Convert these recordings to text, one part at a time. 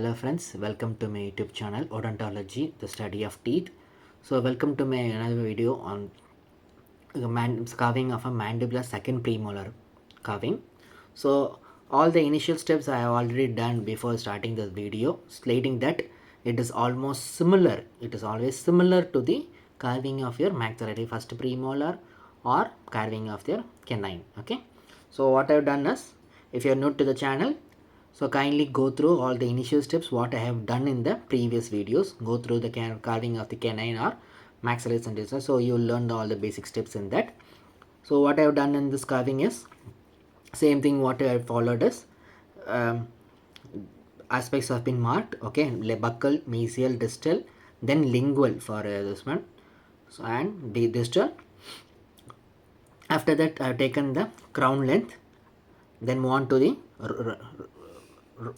Hello friends, welcome to my YouTube channel Odontology, the study of teeth. So welcome to my another video on the carving of a mandibular second premolar carving. So all the initial steps I have already done before starting this video, stating that it is almost similar. It is always similar to the carving of your maxillary first premolar or carving of your canine. Okay. So what I have done is, if you are new to the channel, so kindly go through all the initial steps what I have done in the previous videos. Go through the carving of the canine or maxillary and distal. So you learned all the basic steps in that. So what I have done in this carving is same thing what I have followed is aspects have been marked. Okay, buccal, mesial, distal, then lingual for this one. So and the distal. After that I have taken the crown length, then move on to the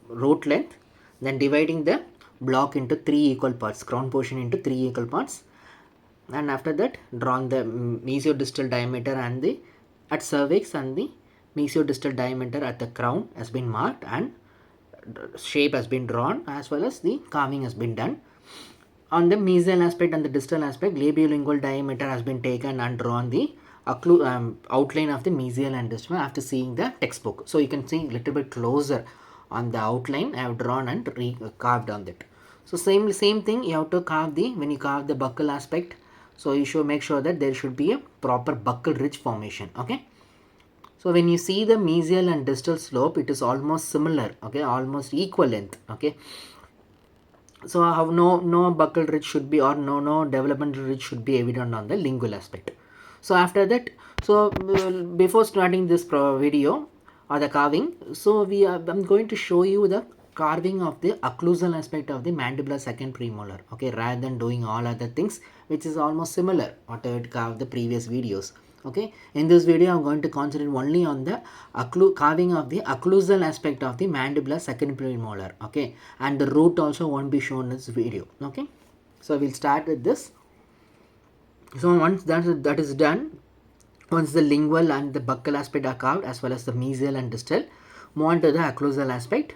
root length, then dividing the block into three equal parts, crown portion into three equal parts, and after that drawn the mesiodistal diameter and the at cervix, and the mesiodistal diameter at the crown has been marked, and shape has been drawn, as well as the carving has been done. On the mesial aspect and the distal aspect, labiolingual diameter has been taken and drawn the outline of the mesial and distal after seeing the textbook. So you can see a little bit closer on the outline I have drawn and carved on that. So same thing you have to carve when you carve the buccal aspect. So you should make sure that there should be a proper buccal ridge formation. Okay. So when you see the mesial and distal slope, it is almost similar. Okay, almost equal length. Okay. So how no buccal ridge should be, or no developmental ridge should be evident on the lingual aspect. So after that, so before starting this video or the carving, so I'm going to show you the carving of the occlusal aspect of the mandibular second premolar. Okay, rather than doing all other things which is almost similar what I had carved the previous videos. Okay, in this video I'm going to concentrate only on the carving of the occlusal aspect of the mandibular second premolar. Okay, and the root also won't be shown in this video. Okay, so we'll start with this. So once that is done, once the lingual and the buccal aspect are carved, as well as the mesial and distal, move on to the occlusal aspect.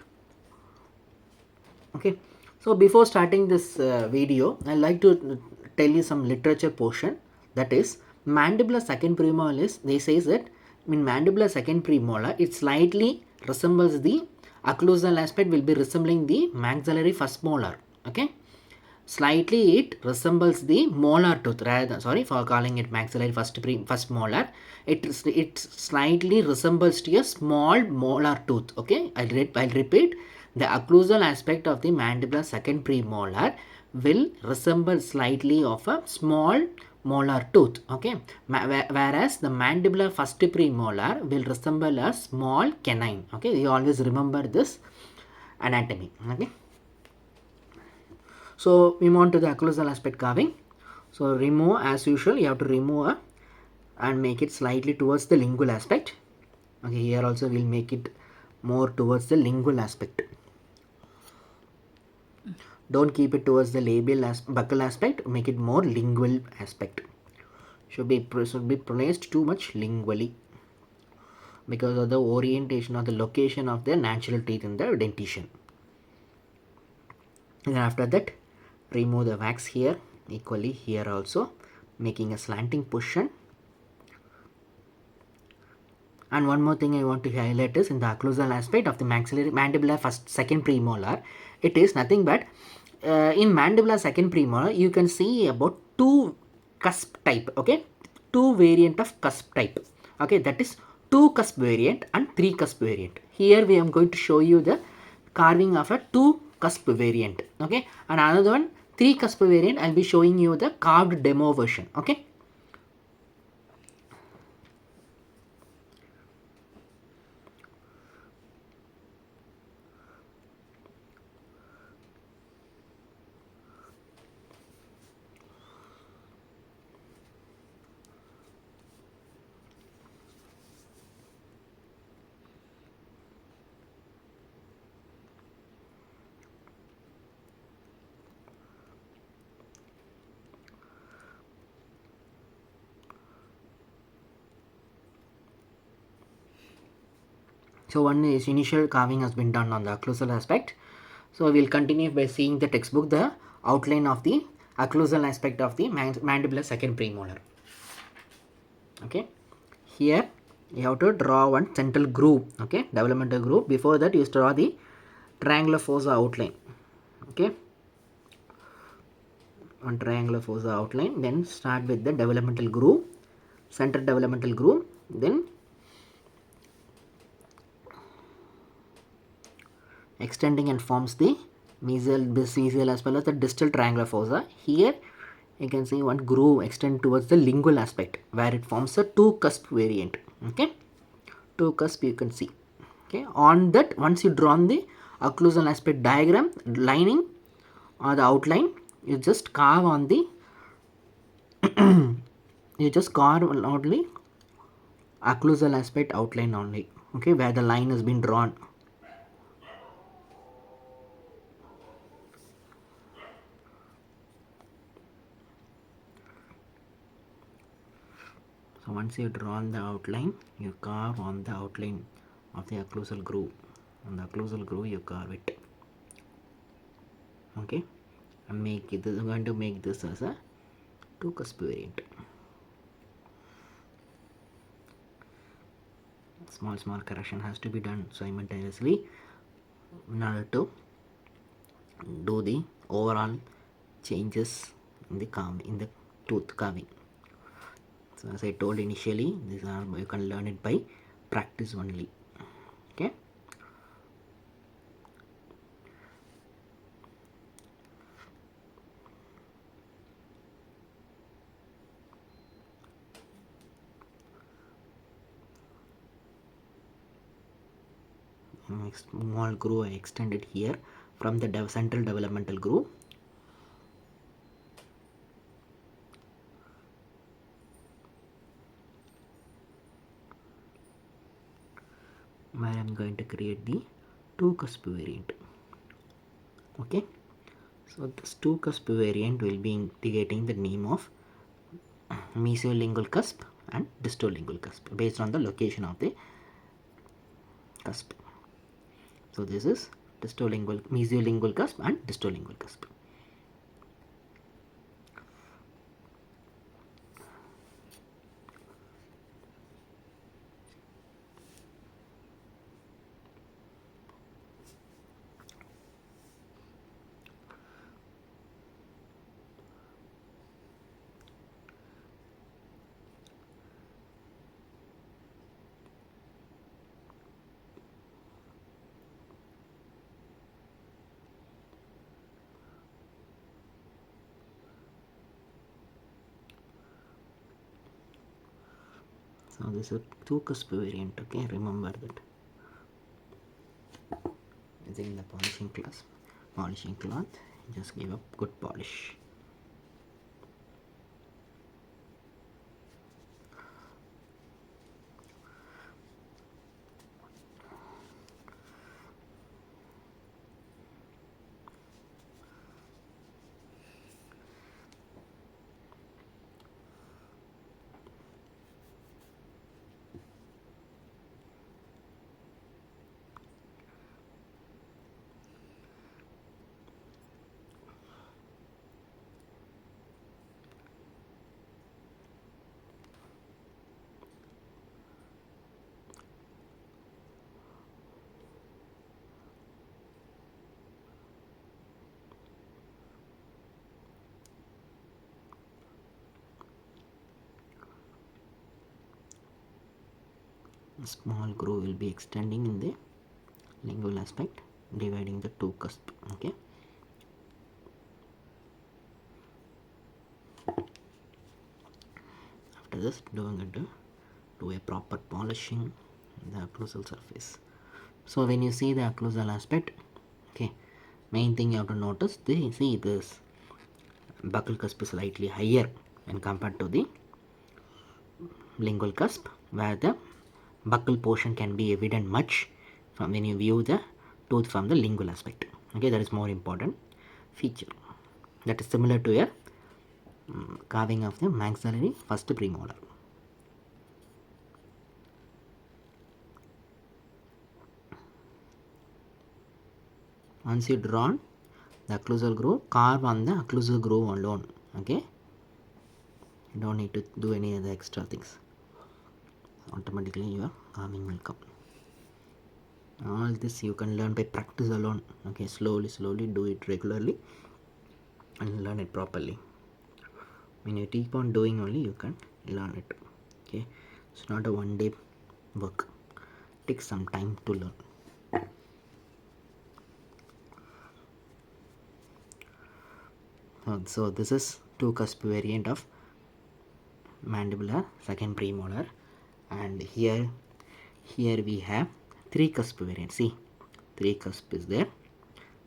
Okay, so before starting this video, I like to tell you some literature portion. That is, mandibular second premolar is, they says that in mandibular second premolar, it slightly resembles the occlusal aspect will be resembling the maxillary first molar. Okay, slightly it resembles the molar tooth, rather than, sorry for calling it maxillary first molar, it slightly resembles to a small molar tooth. Okay, I'll repeat, the occlusal aspect of the mandibular second premolar will resemble slightly of a small molar tooth. Okay, whereas the mandibular first premolar will resemble a small canine. Okay, you always remember this anatomy. Okay, so we move on to the occlusal aspect carving. So remove, as usual, you have to remove and make it slightly towards the lingual aspect. Okay, here also we'll make it more towards the lingual aspect. Don't keep it towards the labial buccal aspect, make it more lingual aspect. Should be placed too much lingually because of the orientation or the location of the natural teeth in the dentition. And after that, remove the wax here, equally here also, making a slanting position. And one more thing I want to highlight is in the occlusal aspect of the maxillary mandibular second premolar, it is nothing but in mandibular second premolar you can see about two cusp type. Okay, two variant of cusp type. Okay, that is two cusp variant and three cusp variant. Here we am going to show you the carving of a two cusp variant. Okay, and another one three cusp variant, I'll be showing you the carved demo version. Okay. So one is initial carving has been done on the occlusal aspect. So we will continue by seeing the textbook, the outline of the occlusal aspect of the mandibular second premolar. Okay, here you have to draw one central groove, okay, developmental groove. Before that you draw the triangular fossa outline, okay, on triangular fossa outline, then start with the developmental groove, center developmental groove, then extending and forms the mesial as well as the distal triangular fossa. Here you can see one groove extend towards the lingual aspect where it forms a two cusp variant, okay, two cusp you can see, okay. On that, once you drawn the occlusal aspect diagram lining or the outline, you just carve on the you just carve only occlusal aspect outline only, okay, where the line has been drawn. So once you drawn the outline, you carve on the outline of the occlusal groove. On the occlusal groove you carve it, okay, and make it. This is going to make this as a two cusp variant. Small correction has to be done simultaneously in order to do the overall changes in the tooth carving. So as I told initially, these are, you can learn it by practice only, okay. Next small groove I extended here from the central developmental groove. Where I am going to create the two cusp variant, okay. So this two cusp variant will be indicating the name of mesiolingual cusp and distolingual cusp based on the location of the cusp. So this is mesiolingual cusp and distolingual cusp. So this is a two cusp variant, okay, remember that. Using the polishing cloth, just give a good polish. A small groove will be extending in the lingual aspect, dividing the two cusp, okay. After this, doing a proper polishing the occlusal surface. So when you see the occlusal aspect, okay, main thing you have to notice, see this buccal cusp is slightly higher when compared to the lingual cusp, where the buccal portion can be evident much from when you view the tooth from the lingual aspect, okay. That is more important feature, that is similar to a carving of the maxillary first premolar. Once you drawn the occlusal groove, carve on the occlusal groove alone. Okay, you don't need to do any other extra things. Automatically your carving will come. All this you can learn by practice alone. Okay, slowly do it regularly and learn it properly. When you keep on doing only, you can learn it. Okay, it's not a one day work, it takes some time to learn. So this is two cusp variant of mandibular second premolar, and here we have three cusp variant. See, three cusp is there,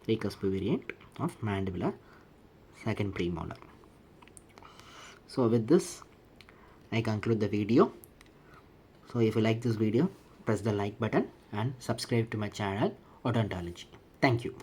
three cusp variant of mandibular second premolar. So with this I conclude the video. So if you like this video, press the like button and subscribe to my channel Odontology. Thank you.